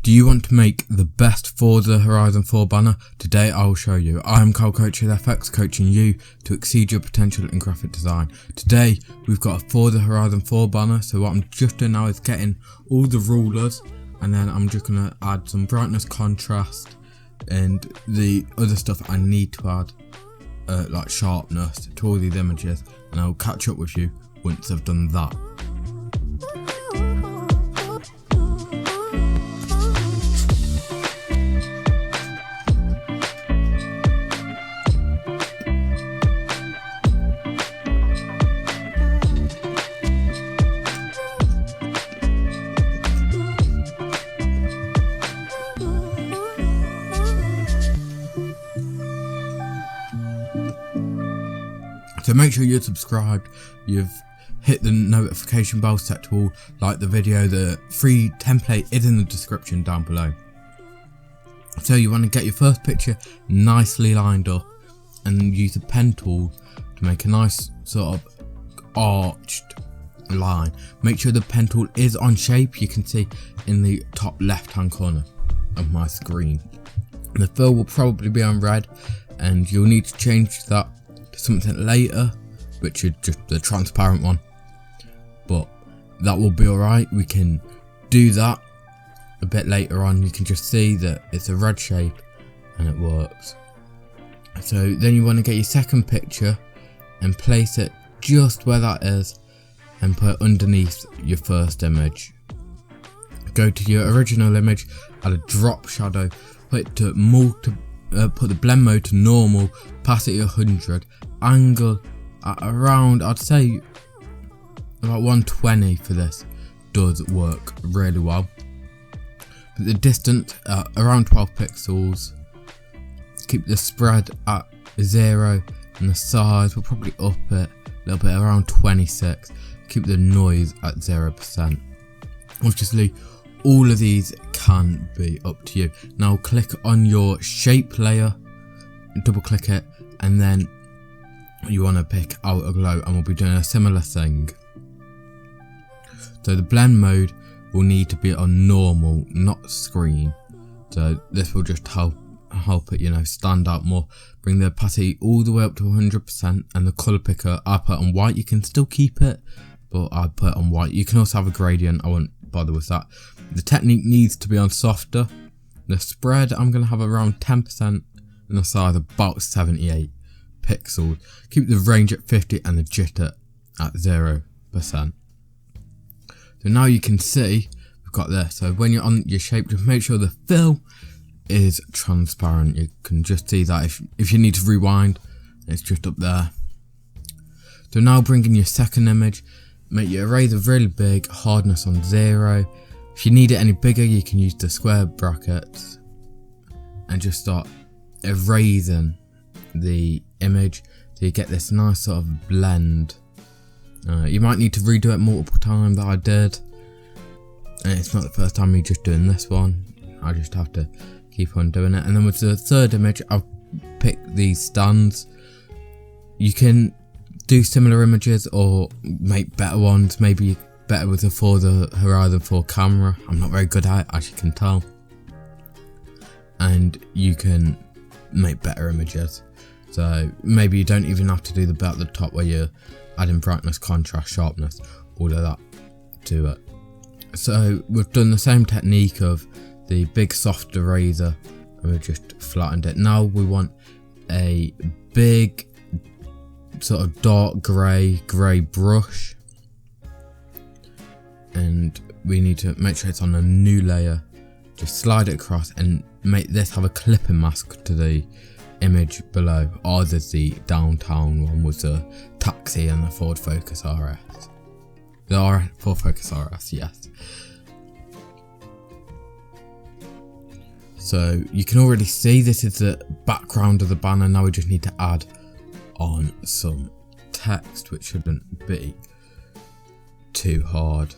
Do you want to make the best Forza Horizon 4 banner? Today I will show you. I am CalCoachesFX, coaching you to exceed your potential in graphic design. Today we've got a Forza Horizon 4 banner, so what I'm just doing now is getting all the rulers, and then I'm just going to add some brightness, contrast, and the other stuff I need to add, like sharpness, to all these images, and I'll catch up with you once I've done that. So make sure you're subscribed, you've hit the notification bell set to all, like the video. The free template is in the description down below. So you want to get your first picture nicely lined up and use the pen tool to make a nice sort of arched line. Make sure the pen tool is on shape. You can see in the top left hand corner of my screen. The fill will probably be on red, and you'll need to change that something later, which is just the transparent one, but that will be alright. We can do that a bit later on. You can just see that it's a red shape and it works. So then you want to get your second picture and place it just where that is and put it underneath your first image. Go to your original image, add a drop shadow, put it to put the blend mode to normal, opacity 100, angle at around, I'd say about 120 for this, does work really well. But the distance around 12 pixels, keep the spread at 0, and the size we'll probably up it a little bit around 26, keep the noise at 0%. Obviously all of these can be up to you. Now click on your shape layer, double click it, and then you want to pick outer glow, and we'll be doing a similar thing. So the blend mode will need to be on normal, not screen. So this will just help it, stand out more. Bring the opacity all the way up to 100%, and the color picker I put on white. You can still keep it, but I put it on white. You can also have a gradient, I won't bother with that. The technique needs to be on softer. The spread I'm going to have around 10%, and the size about 78 pixels. Keep the range at 50 and the jitter at 0%. So now you can see we've got this. So when you're on your shape, just make sure the fill is transparent. You can just see that if you need to rewind, it's just up there. So now bring in your second image, make your eraser really big, hardness on 0. If you need it any bigger, you can use the square brackets and just start erasing the image so you get this nice sort of blend. You might need to redo it multiple times, that I did, and it's not the first time you're just doing this one. I just have to keep on doing it. And then with the third image, I've picked these stands. You can do similar images or make better ones, maybe better with the Forza Horizon 4 camera. I'm not very good at it, as you can tell, and you can make better images. So maybe you don't even have to do the bit at the top where you're adding brightness, contrast, sharpness, all of that to it. So we've done the same technique of the big soft eraser, and we've just flattened it. Now we want a big sort of dark grey brush, and we need to make sure it's on a new layer. Just slide it across and make this have a clipping mask to the image below. Ours is the downtown one with the taxi and the Ford Focus RS. The Ford Focus RS, yes. So you can already see this is the background of the banner. Now we just need to add on some text, which shouldn't be too hard.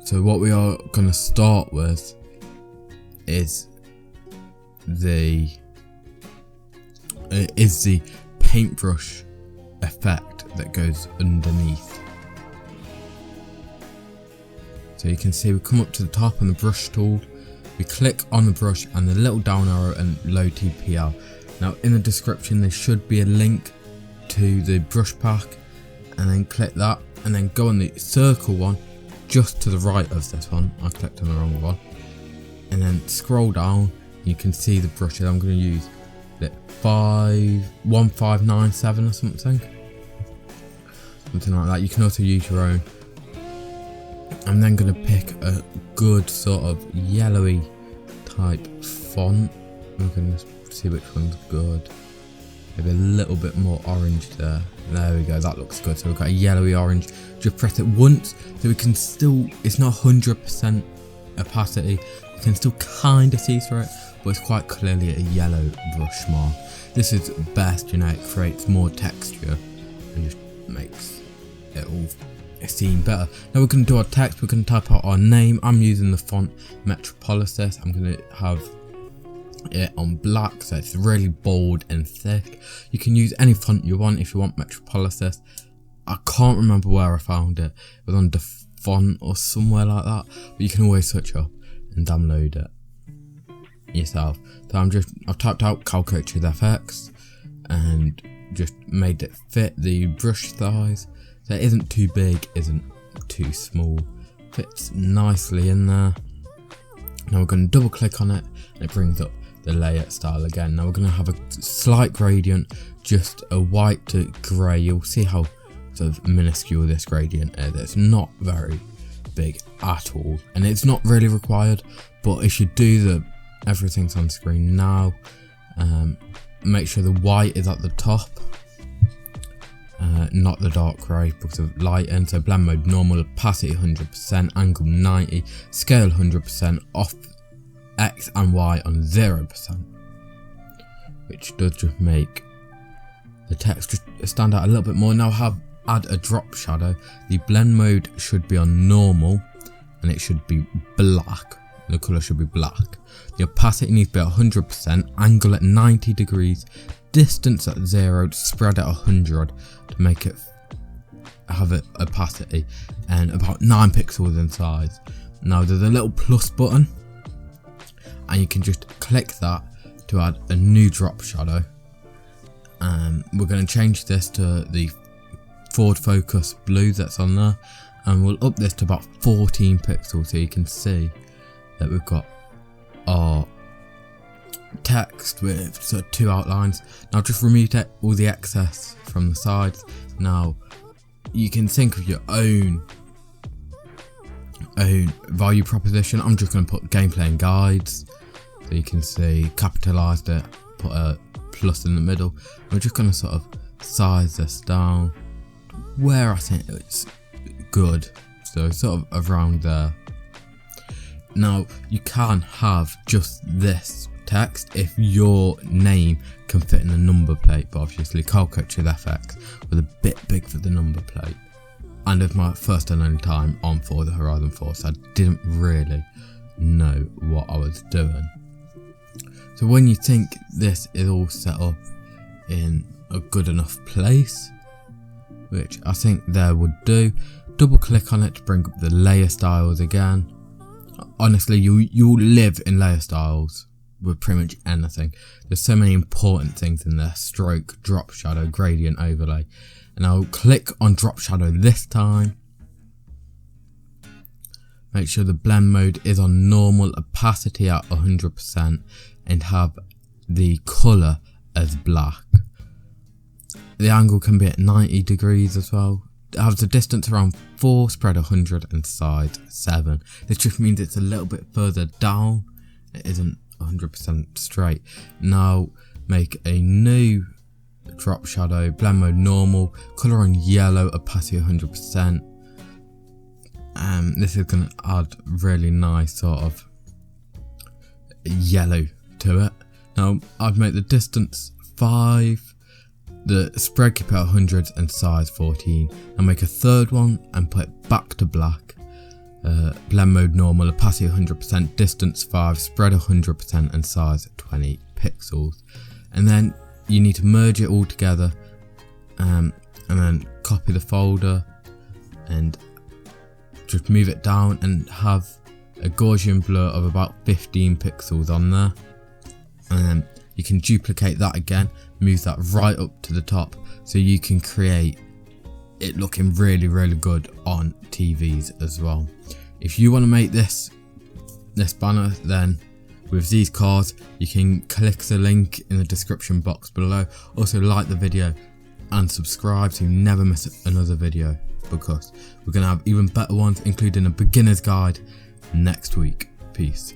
So what we are going to start with is the paintbrush effect that goes underneath. So you can see we come up to the top on the brush tool, we click on the brush and the little down arrow and load TPL. Now in the description there should be a link to the brush pack, and then click that and then go on the circle one just to the right of this one. I clicked on the wrong one, and then scroll down. You can see the brushes. I'm going to use the 1597 or something like that. You can also use your own. I'm then going to pick a good sort of yellowy type font. I'm going to see which one's good. Maybe a little bit more orange there. There we go, that looks good. So we've got a yellowy orange. Just press it once so we can still, it's not 100% opacity. You can still kind of see through it, but it's quite clearly a yellow brush mark. This is best, you know, it creates more texture and just makes it all seem better. Now we're going to do our text. We're going to type out our name. I'm using the font Metropolitan. I'm going to have it on black, so it's really bold and thick. You can use any font you want if you want Metropolitan. I can't remember where I found it. It was on the font or somewhere like that, but you can always search up and download it yourself. So I've typed out CalCoachesFX and just made it fit the brush size, so it isn't too big, isn't too small, fits nicely in there. Now we're going to double click on it and it brings up the layout style again. Now we're going to have a slight gradient, just a white to grey. You'll see how sort of minuscule this gradient is. It's not very big at all, and it's not really required, but if you do everything's on screen now, make sure the white is at the top, not the dark grey because of lighting. So blend mode normal, opacity 100%, angle 90, scale 100%, off X and Y on 0%, which does just make the text just stand out a little bit more. Now add a drop shadow. The blend mode should be on normal and it should be black. The colour should be black. The opacity needs to be at 100%, angle at 90 degrees, distance at 0, spread at 100 to make it have an opacity and about 9 pixels in size. Now there's a little plus button, and you can just click that to add a new drop shadow. We're going to change this to the Ford Focus blue that's on there, and we'll up this to about 14 pixels so you can see that we've got our text with sort of 2 outlines. Now just remove all the excess from the sides. Now you can think of your own value proposition. I'm just going to put gameplay and guides, so you can see capitalized it, put a plus in the middle. We're just going to sort of size this down where I think it's good, so sort of around there. Now you can have just this text if your name can fit in a number plate, but obviously CalCoachesFX was a bit big for the number plate, and it's my first and only time on Forza Horizon 4, so I didn't really know what I was doing. So when you think this is all set up in a good enough place, which I think there would do, double click on it to bring up the layer styles again. Honestly, you'll live in layer styles with pretty much anything. There's so many important things in there: stroke, drop shadow, gradient, overlay. And I'll click on drop shadow this time. Make sure the blend mode is on normal, opacity at 100%, and have the colour as black. The angle can be at 90 degrees as well. It has a distance around 4, spread 100, and size 7. This just means it's a little bit further down. It isn't 100% straight. Now make a new drop shadow, blend mode normal, colour on yellow, opacity 100%. This is going to add really nice sort of yellow to it. Now I've made the distance 5, the spread keep it at 100 and size 14. I'll make a third one and put it back to black. Blend mode normal, opacity 100%, distance 5, spread 100% and size 20 pixels. And then you need to merge it all together, and then copy the folder and just move it down and have a Gaussian blur of about 15 pixels on there, and then you can duplicate that again, move that right up to the top, so you can create it looking really good on TVs as well. If you want to make this banner, then with these cars you can click the link in the description box below. Also like the video and subscribe so you never miss another video, because we're going to have even better ones, including a beginner's guide next week. Peace.